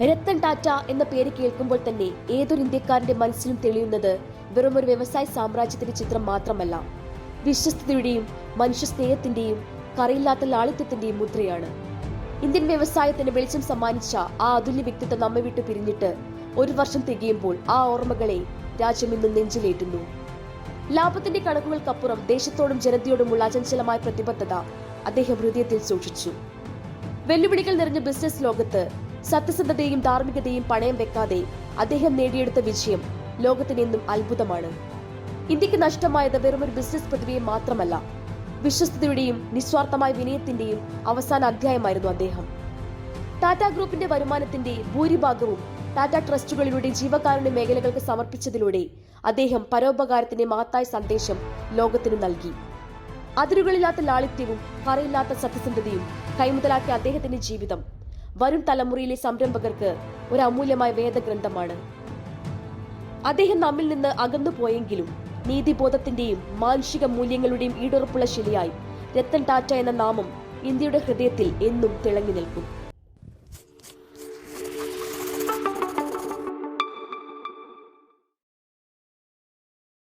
രത്തൻ ടാറ്റ എന്ന പേര് കേൾക്കുമ്പോൾ തന്നെ ഏതൊരു ഇന്ത്യക്കാരന്റെ മനസ്സിലും തെളിയുന്നത് വെറുമൊരു വ്യവസായ സാമ്രാജ്യത്തിന്റെ ചിത്രം മാത്രമല്ല, വിശ്വസ്തയുടെയും മനുഷ്യസ്നേഹത്തിന്റെയും കറയില്ലാത്ത ലാളിത്യത്തിന്റെയും മുദ്രയാണ്. ഇന്ത്യൻ വ്യവസായത്തിന് വെളിച്ചം സമ്മാനിച്ച ആ അതുല്യ വ്യക്തിത്വം നമ്മെ വിട്ടു പിരിഞ്ഞിട്ട് 1 വർഷം തികയുമ്പോൾ ആ ഓർമ്മകളെ രാജ്യം ഇന്ന് നെഞ്ചിലേറ്റുന്നു. ലാഭത്തിന്റെ കണക്കുകൾക്കപ്പുറം ദേശത്തോടും ജനതയോടുമുള്ള അചഞ്ചലമായ പ്രതിബദ്ധത അദ്ദേഹം ഹൃദയത്തിൽ സൂക്ഷിച്ചു. വെല്ലുവിളികൾ നിറഞ്ഞ ബിസിനസ് ലോകത്ത് സത്യസന്ധതയും ധാർമ്മികതയും പണയം വെക്കാതെ അദ്ദേഹം നേടിയെടുത്ത വിജയം ലോകത്തിനെന്നും അത്ഭുതമാണ്. ഇന്ത്യക്ക് നഷ്ടമായത് വെറുമൊരു ബിസിനസ് പ്രതിഭയെ മാത്രമല്ല, വിശ്വസ്തയുടെയും നിസ്വാർത്ഥമായ വിനയത്തിന്റെയും അവസാന അധ്യായമായിരുന്നു അദ്ദേഹം. ടാറ്റ ഗ്രൂപ്പിന്റെ വരുമാനത്തിന്റെ ഭൂരിഭാഗവും ടാറ്റ ട്രസ്റ്റുകളിലൂടെ ജീവകാരുണ്യ മേഖലകൾക്ക് സമർപ്പിച്ചതിലൂടെ അദ്ദേഹം പരോപകാരത്തിന്റെ മഹത്തായ സന്ദേശം ലോകത്തിനു നൽകി. അതിരുകളില്ലാത്ത ലാളിത്യവും കറയില്ലാത്ത സത്യസന്ധതയും കൈമുതലാക്കിയ അദ്ദേഹത്തിന്റെ ജീവിതം വരും തലമുറയിലെ സംരംഭകർക്ക് ഒരു അമൂല്യമായ വേദഗ്രന്ഥമാണ്. അദ്ദേഹം നമ്മിൽ നിന്ന് അകന്നു പോയെങ്കിലും നീതിബോധത്തിന്റെയും മാനുഷിക മൂല്യങ്ങളുടെയും ഈടുറപ്പുള്ള ശിലയായി രത്തൻ ടാറ്റ എന്ന നാമം ഇന്ത്യയുടെ ഹൃദയത്തിൽ എന്നും തിളങ്ങി നിൽക്കും.